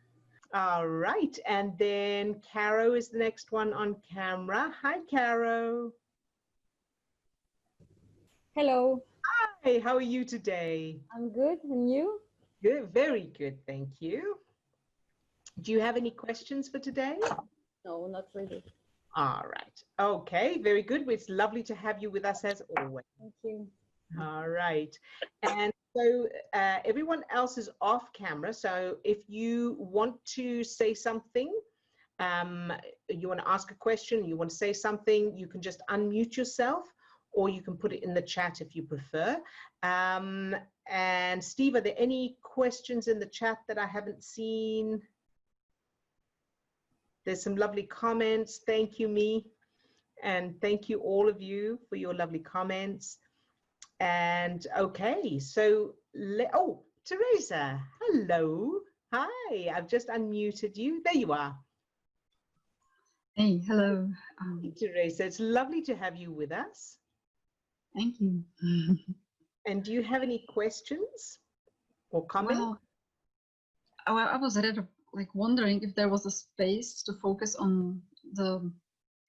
All right. And then Caro is the next one on camera. Hi, Caro. Hello. Hi, how are you today? I'm good, and you? Good, very good, thank you. Do you have any questions for today? No, not really. All right. Okay, very good. It's lovely to have you with us as always. Thank you. All right. And so everyone else is off camera. So if you want to say something, you want to ask a question, you want to say something, you can just unmute yourself, or you can put it in the chat if you prefer. And Steve, are there any questions in the chat that I haven't seen? There's some lovely comments. Thank you, me. And thank you all of you for your lovely comments. And okay, so, oh, Teresa, hello. Hi, I've just unmuted you. There you are. Hey, hello. Hey, Teresa, it's lovely to have you with us. Thank you. And do you have any questions or comments? Well, I was rather like wondering if there was a space to focus on the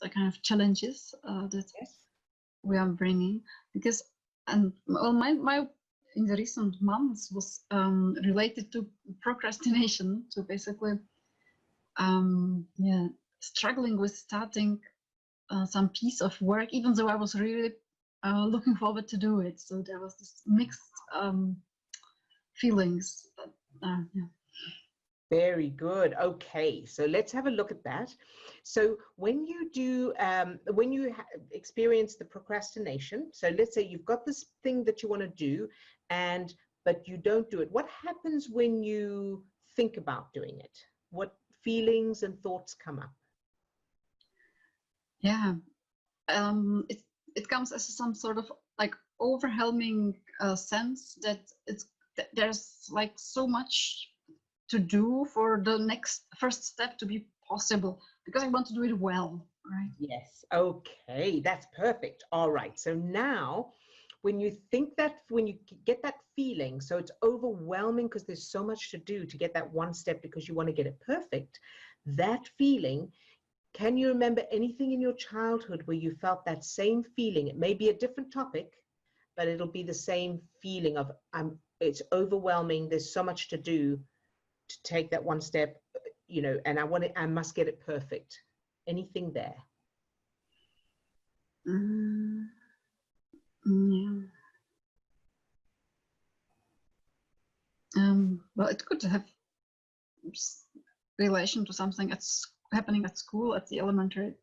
kind of challenges that we are bringing, because well, my in the recent months was related to procrastination. So basically, struggling with starting some piece of work, even though I was really looking forward to do it. So there was this mixed feelings. Very good. Okay, so let's have a look at that. So when you do, when you experience the procrastination, so let's say you've got this thing that you want to do, but you don't do it. What happens when you think about doing it? What feelings and thoughts come up? Yeah, it comes as some sort of like overwhelming sense that there's like so much to do for the first step to be possible, because I want to do it well, right? Yes. Okay, that's perfect. All right. So now when you think that, when you get that feeling, so it's overwhelming because there's so much to do to get that one step because you want to get it perfect, that feeling, can you remember anything in your childhood where you felt that same feeling? It may be a different topic, but it'll be the same feeling of it's overwhelming. There's so much to do to take that one step. you know, and I must get it perfect. Anything there? Yeah. Well, it could have relation to something that's happening at school, at the elementary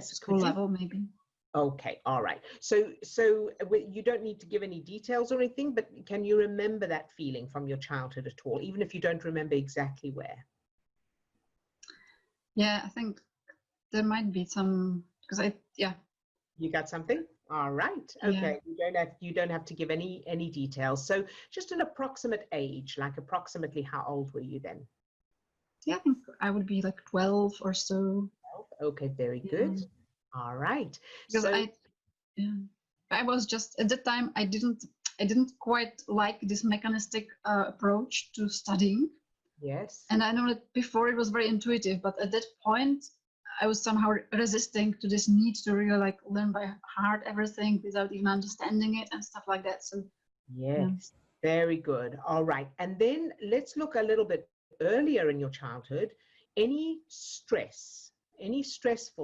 school level, maybe. Okay, all right. So you don't need to give any details or anything, but can you remember that feeling from your childhood at all, even if you don't remember exactly where? Yeah, I think there might be some, because yeah. You got something? All right. Okay. Yeah. You don't have to give any details. So just an approximate age, like approximately how old were you then? Yeah, I think I would be like 12 or so. 12? Okay, very good. All right. Because I was just at that time I didn't quite like this mechanistic approach to studying. Yes. And I know that before it was very intuitive, but at that point I was somehow resisting to this need to really like learn by heart everything without even understanding it and stuff like that. So yes, very good. All right. And then let's look a little bit earlier in your childhood. Any stressful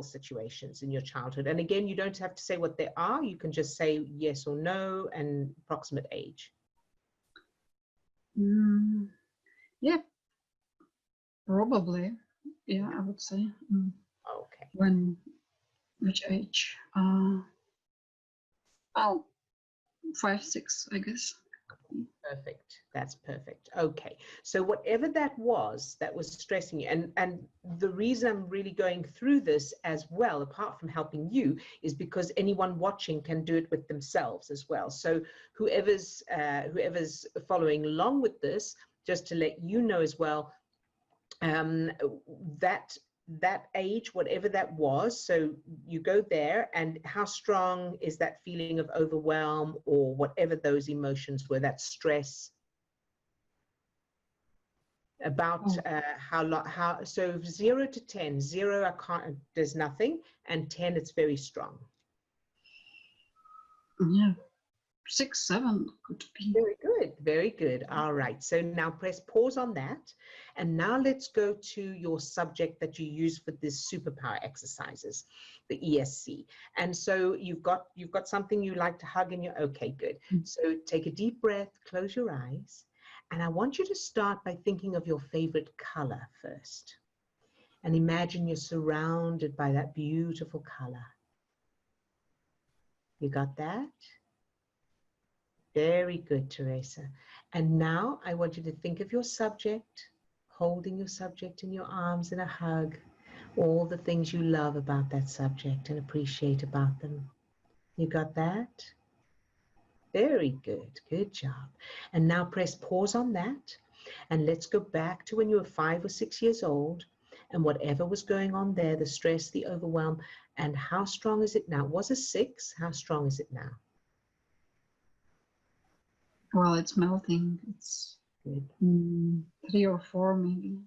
situations in your childhood? And again, you don't have to say what they are. You can just say yes or no and approximate age. Yeah, probably. Yeah, I would say. Okay. Which age? Oh, 5, 6, I guess. Perfect. That's perfect. Okay. So whatever that was stressing you, and the reason I'm really going through this as well, apart from helping you, is because anyone watching can do it with themselves as well. So whoever's following along with this, just to let you know as well, that age, whatever that was, so you go there, and how strong is that feeling of overwhelm or whatever those emotions were, that stress? About so 0 to 10, 0 I can't, there's nothing, and 10 it's very strong. Yeah, 6, 7 could be. Very good, very good. All right, so now press pause on that, and now let's go to your subject that you use for this superpower exercises, the ESC. And so you've got something you like to hug, and you're okay, good. So take a deep breath, close your eyes, and I want you to start by thinking of your favorite color first, and imagine you're surrounded by that beautiful color. You got that? Very good, Teresa. And now I want you to think of your subject, holding your subject in your arms in a hug, all the things you love about that subject and appreciate about them. You got that? Very good. Good job. And now press pause on that. And let's go back to when you were 5 or 6 years old, and whatever was going on there, the stress, the overwhelm, and how strong is it now? Was a 6? How strong is it now? Well, it's melting. It's good. 3 or 4 maybe.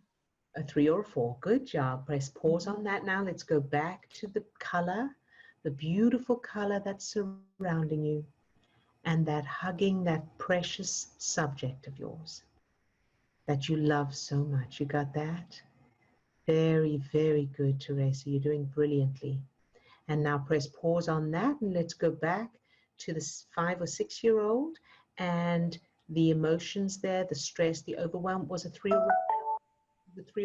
A 3 or a 4. Good job. Press pause on that now. Let's go back to the color, the beautiful color that's surrounding you, and that hugging that precious subject of yours that you love so much. You got that? Very, very good, Teresa. You're doing brilliantly. And now press pause on that, and let's go back to the 5 or 6 year old, and the emotions there, the stress, the overwhelm. Was a 3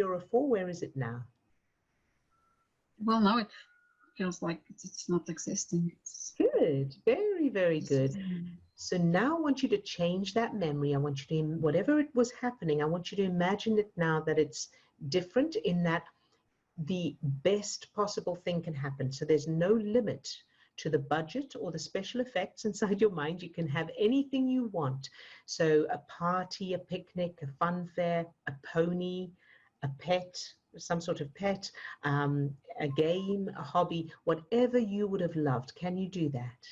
or a 4? Where is it now? Well, now it feels like it's not existing. Good. Very, very good. So now I want you to change that memory. I want you to, whatever it was happening, I want you to imagine it now that it's different, in that the best possible thing can happen. So there's no limit to the budget or the special effects inside your mind. You can have anything you want. So a party, a picnic, a fun fair, a pony, a pet, some sort of pet, a game, a hobby, whatever you would have loved. Can you do that?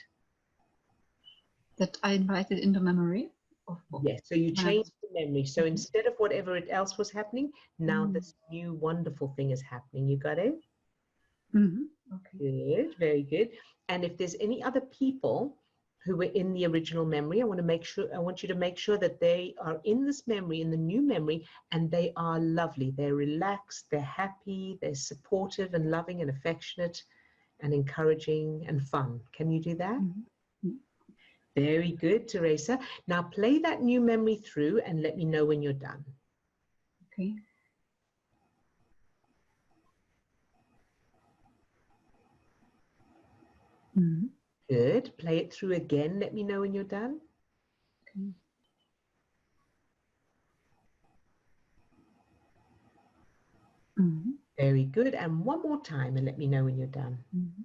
That I invited into memory? Yes, so you changed the memory. So instead of whatever else was happening, now this new wonderful thing is happening. You got it? Okay. Good, very good. And if there's any other people who were in the original memory. I want you to make sure that they are in this memory, in the new memory, and they are lovely. They're relaxed, they're happy, they're supportive and loving and affectionate and encouraging and fun. Can you do that? Mm-hmm. Very good, Teresa. Now play that new memory through and let me know when you're done. Okay. Mm-hmm. Good. Play it through again. Let me know when you're done. Okay. Mm-hmm. Very good. And one more time and let me know when you're done. Mm-hmm.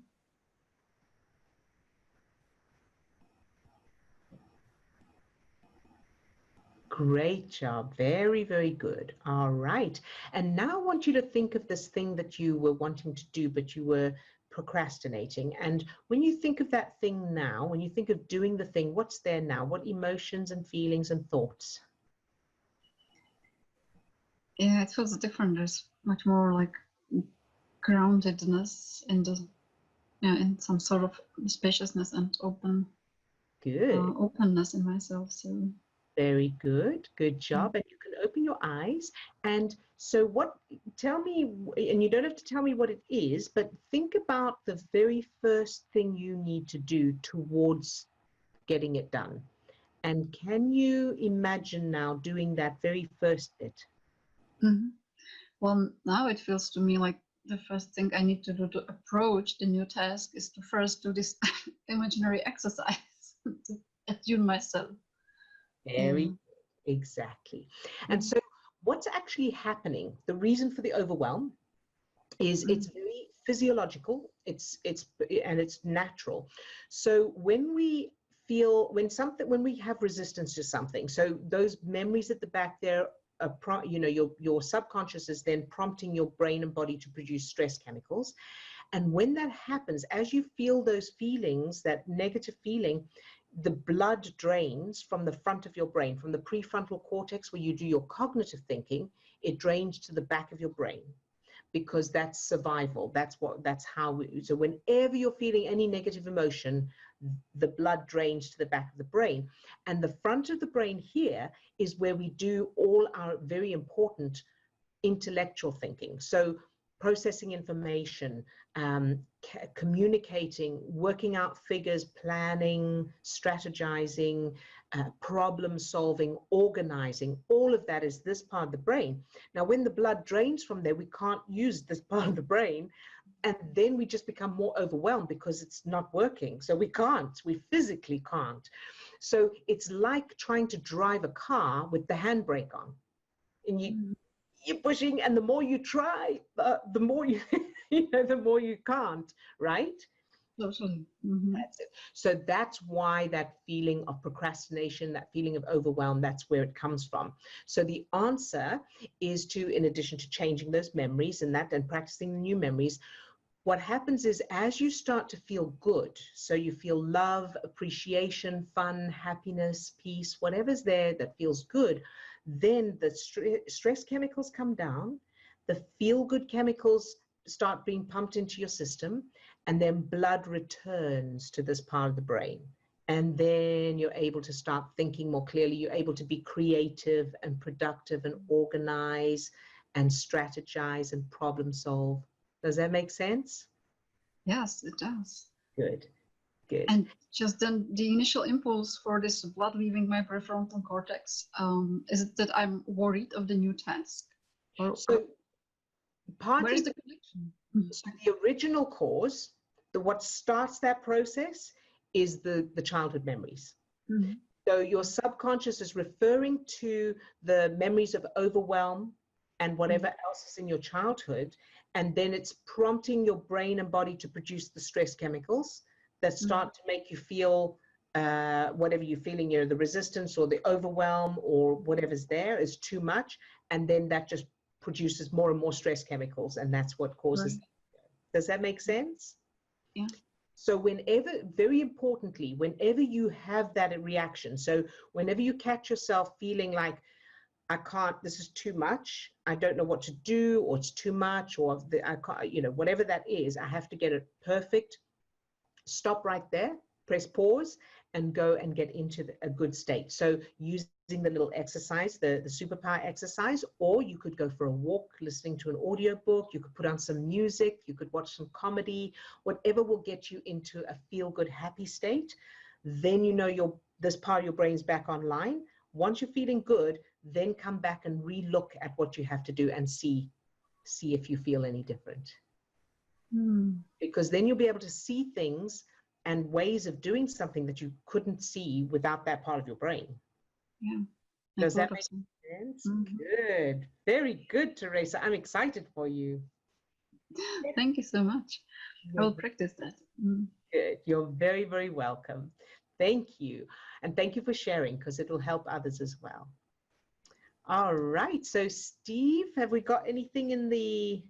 Great job. Very, very good. All right. And now I want you to think of this thing that you were wanting to do, but you were procrastinating. And when you think of that thing now, when you think of doing the thing, what's there now? What emotions and feelings and thoughts? Yeah, it feels different. There's much more like groundedness in the, in some sort of spaciousness and Good. openness in myself. So very good. Good job. And you can open your eyes. And so tell me, and you don't have to tell me what it is, but think about the very first thing you need to do towards getting it done. And can you imagine now doing that very first bit? Mm-hmm. Well, now it feels to me like the first thing I need to do to approach the new task is to first do this imaginary exercise to attune myself. Very exactly. And so what's actually happening, the reason for the overwhelm is it's very physiological, it's natural. So when we have resistance to something, so those memories at the back there, your subconscious is then prompting your brain and body to produce stress chemicals. And when that happens, as you feel those feelings, that negative feeling, the blood drains from the front of your brain, from the prefrontal cortex where you do your cognitive thinking, it drains to the back of your brain, because that's survival. So whenever you're feeling any negative emotion, the blood drains to the back of the brain. And the front of the brain here is where we do all our very important intellectual thinking. So processing information, communicating, working out figures, planning, strategizing, problem solving, organizing, all of that is this part of the brain. Now, when the blood drains from there, we can't use this part of the brain, and then we just become more overwhelmed because it's not working. So we physically can't. So it's like trying to drive a car with the handbrake on. And you're pushing, and the more you try, the more the more you can't, right? Totally. That's it. So that's why that feeling of procrastination, that feeling of overwhelm, that's where it comes from. So the answer is to, in addition to changing those memories and practicing the new memories, what happens is as you start to feel good, so you feel love, appreciation, fun, happiness, peace, whatever's there that feels good, then the stress chemicals come down, the feel-good chemicals start being pumped into your system, and then blood returns to this part of the brain. And then you're able to start thinking more clearly. You're able to be creative and productive and organize and strategize and problem solve. Does that make sense? Yes, it does. Good, good. And just then the initial impulse for this blood leaving my prefrontal cortex, is it that I'm worried of the new task? So where is the connection? So the original cause, what starts that process is the childhood memories. Mm-hmm. So your subconscious is referring to the memories of overwhelm and whatever else is in your childhood, and then it's prompting your brain and body to produce the stress chemicals that start to make you feel whatever you're feeling, the resistance or the overwhelm or whatever's there is too much, and then that just produces more and more stress chemicals, and that's what causes. Right. Does that make sense? Yeah. So very importantly, whenever you have that reaction, so whenever you catch yourself feeling like, I can't, this is too much, I don't know what to do, or it's too much, or I can't, whatever that is, I have to get it perfect. Stop right there, press pause and go and get into a good state. So using the little exercise, the superpower exercise, or you could go for a walk, listening to an audiobook, you could put on some music, you could watch some comedy, whatever will get you into a feel-good, happy state. Then you know this part of your brain's back online. Once you're feeling good, then come back and re-look at what you have to do and see if you feel any different. Because then you'll be able to see things and ways of doing something that you couldn't see without that part of your brain. Yeah. Does that make sense? Good. Very good, Teresa. I'm excited for you. Thank you so much. I will practice that. Good. You're very, very welcome. Thank you. And thank you for sharing, because it will help others as well. All right. So Steve, have we got anything in the...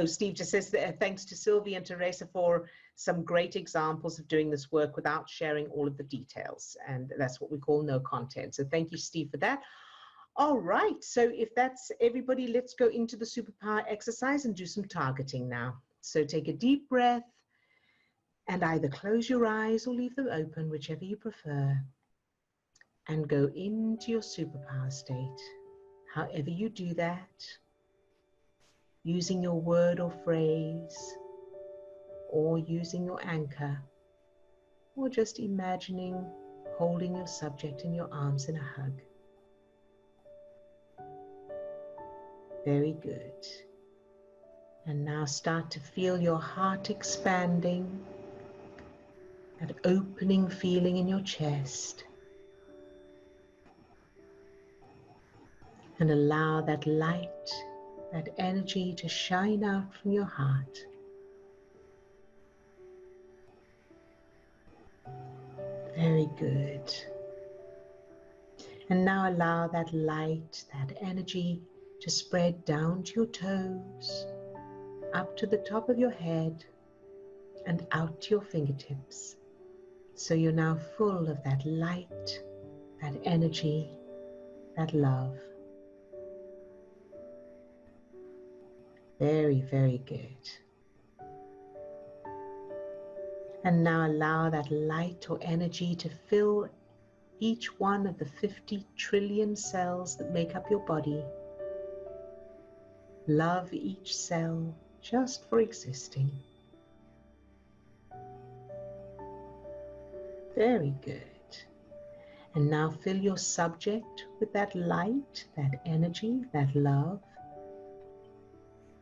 Steve just says that thanks to Sylvie and Teresa for some great examples of doing this work without sharing all of the details. And that's what we call no content. So thank you, Steve, for that. All right. So if that's everybody, let's go into the superpower exercise and do some targeting now. So take a deep breath and either close your eyes or leave them open, whichever you prefer, and go into your superpower state. However you do that, using your word or phrase, or using your anchor, or just imagining holding your subject in your arms in a hug. Very good. And now start to feel your heart expanding, that opening feeling in your chest. And allow that light, that energy to shine out from your heart. Very good. And now allow that light, that energy to spread down to your toes, up to the top of your head, and out to your fingertips. So you're now full of that light, that energy, that love. Very, very good. And now allow that light or energy to fill each one of the 50 trillion cells that make up your body. Love each cell just for existing. Very good. And now fill your subject with that light, that energy, that love.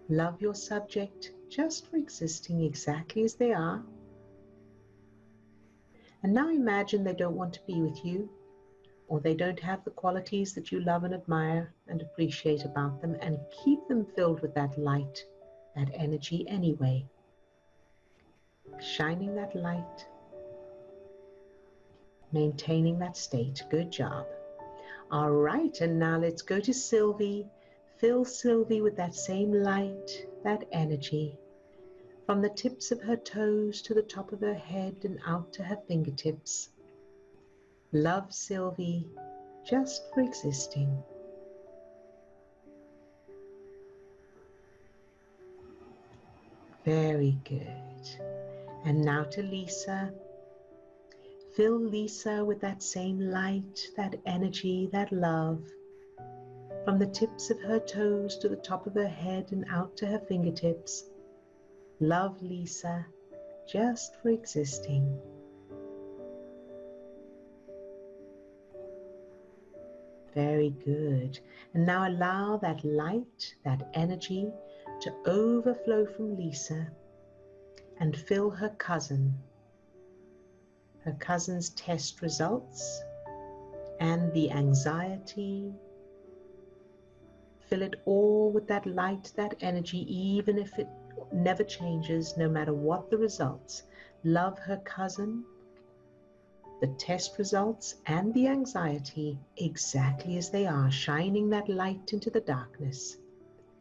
Love your subject just for existing exactly as they are. And now imagine they don't want to be with you, or they don't have the qualities that you love and admire and appreciate about them, and keep them filled with that light, that energy anyway. Shining that light, maintaining that state. Good job. All right, and now let's go to Sylvie. Fill Sylvie with that same light, that energy, from the tips of her toes to the top of her head and out to her fingertips. Love Sylvie just for existing. Very good. And now to Lisa. Fill Lisa with that same light, that energy, that love, from the tips of her toes to the top of her head and out to her fingertips. Love Lisa just for existing. Very good. And now allow that light, that energy to overflow from Lisa and fill her cousin's test results, and the anxiety. Fill it all with that light, that energy, even if it never changes, no matter what the results. Love her cousin, the test results, and the anxiety exactly as they are, shining that light into the darkness,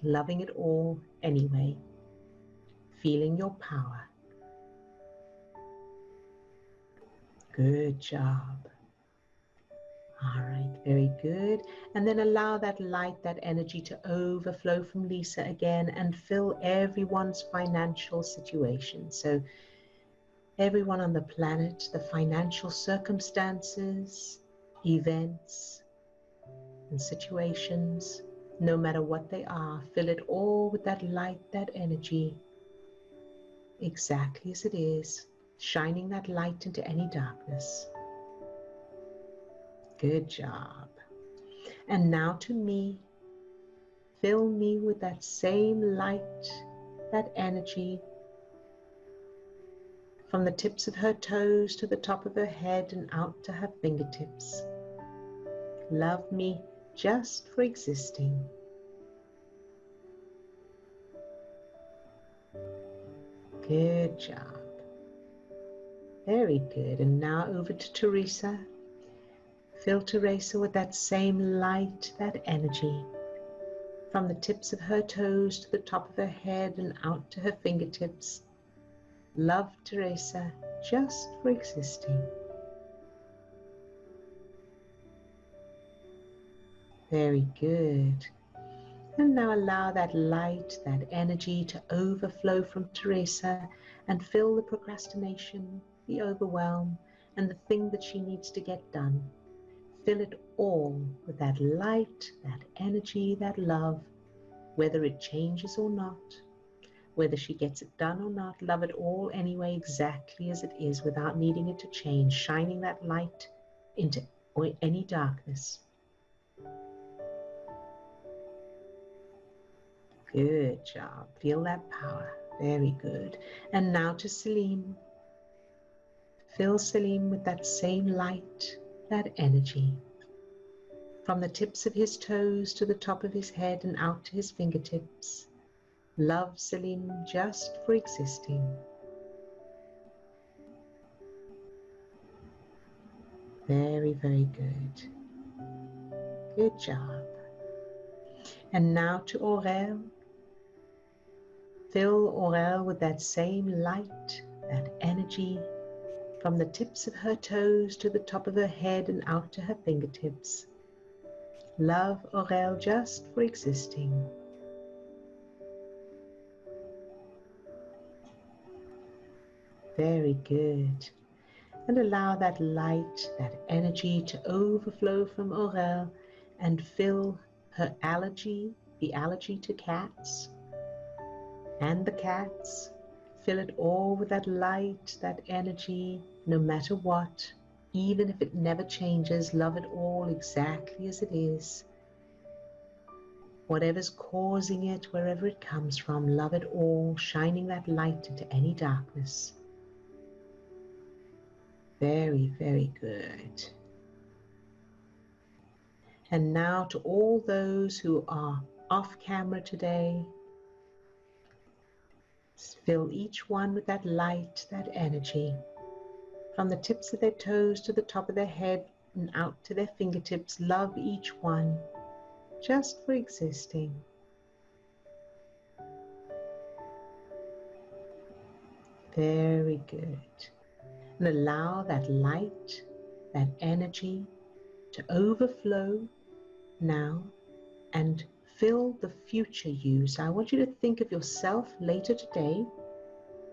loving it all anyway, feeling your power. Good job. All right, very good. And then allow that light, that energy to overflow from Lisa again and fill everyone's financial situation. So everyone on the planet, the financial circumstances, events, and situations, no matter what they are, fill it all with that light, that energy, exactly as it is, shining that light into any darkness. Good job. And now to me, fill me with that same light, that energy, from the tips of her toes to the top of her head and out to her fingertips. Love me just for existing. Good job. Very good. And now over to Teresa. Fill Teresa with that same light, that energy, from the tips of her toes to the top of her head and out to her fingertips. Love Teresa just for existing. Very good. And now allow that light, that energy to overflow from Teresa and fill the procrastination, the overwhelm, and the thing that she needs to get done. Fill it all with that light, that energy, that love, whether it changes or not, whether she gets it done or not. Love it all anyway, exactly as it is, without needing it to change, shining that light into any darkness. Good job. Feel that power. Very good. And now to Selim. Fill Selim with that same light, that energy, from the tips of his toes to the top of his head and out to his fingertips. Love Selim just for existing. Very, very good. Good job. And now to Aurel. Fill Aurel with that same light, that energy, from the tips of her toes to the top of her head and out to her fingertips. Love Aurel just for existing. Very good. And allow that light, that energy to overflow from Aurel and fill her allergy, the allergy to cats, and the cats. Fill it all with that light, that energy, no matter what, even if it never changes. Love it all exactly as it is. Whatever's causing it, wherever it comes from, love it all, shining that light into any darkness. Very, very good. And now to all those who are off camera today, fill each one with that light, that energy, from the tips of their toes to the top of their head and out to their fingertips. Love each one just for existing. Very good. And allow that light, that energy to overflow now and fill the future you. So I want you to think of yourself later today,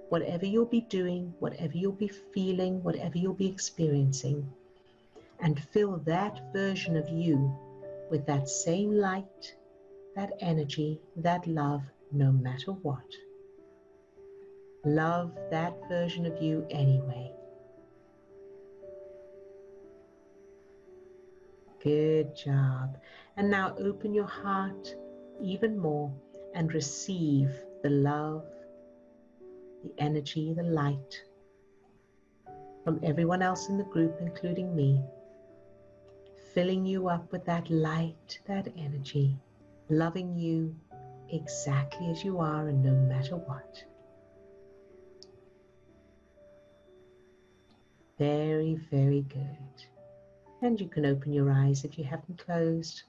whatever you'll be doing, whatever you'll be feeling, whatever you'll be experiencing, and fill that version of you with that same light, that energy, that love, no matter what. Love that version of you anyway. Good job. And now open your heart even more and receive the love, the energy, the light from everyone else in the group, including me, filling you up with that light, that energy, loving you exactly as you are and no matter what. Very, very good. And you can open your eyes if you haven't closed.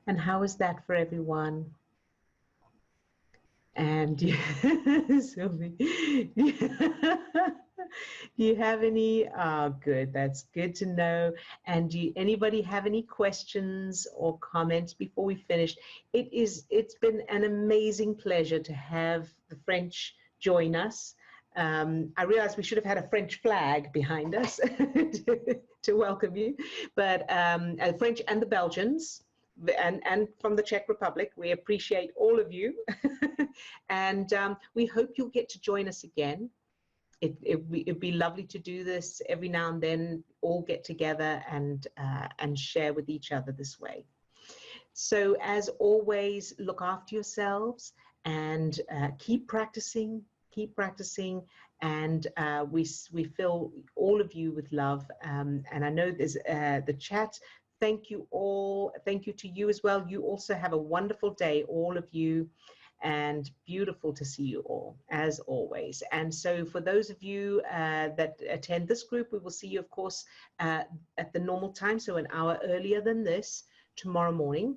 And how is that for everyone? And Sylvie, do you have any? Oh, good. That's good to know. And do anybody have any questions or comments before we finish? It's been an amazing pleasure to have the French join us. I realized we should have had a French flag behind us to welcome you, but French and the Belgians and from the Czech Republic, we appreciate all of you. And we hope you'll get to join us again. It'd be lovely to do this every now and then, all get together and share with each other this way. So as always, look after yourselves and keep practicing, and we fill all of you with love. And I know there's the chat. Thank you all. Thank you to you as well. You also have a wonderful day, all of you, and beautiful to see you all, as always. And so for those of you that attend this group, we will see you, of course, at the normal time, so an hour earlier than this, tomorrow morning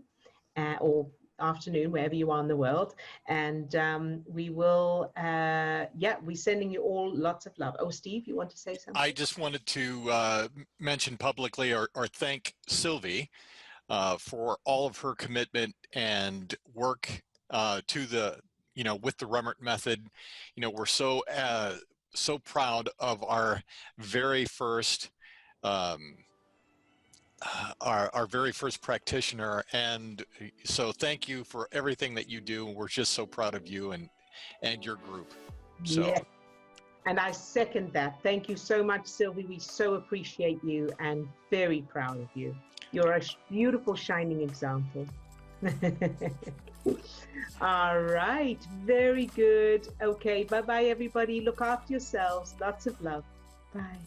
or afternoon, wherever you are in the world. And we will, we're sending you all lots of love. Oh, Steve, you want to say something? I just wanted to mention publicly or thank Sylvie for all of her commitment and work to the, with the Remmert method. We're so proud of our very first our very first practitioner, and so thank you for everything that you do. We're just so proud of you and your group. So yes. And I second that. Thank you so much, Sylvie. We so appreciate you and very proud of you. You're a beautiful shining example. All right, very good. Okay, bye-bye everybody. Look after yourselves. Lots of love. Bye.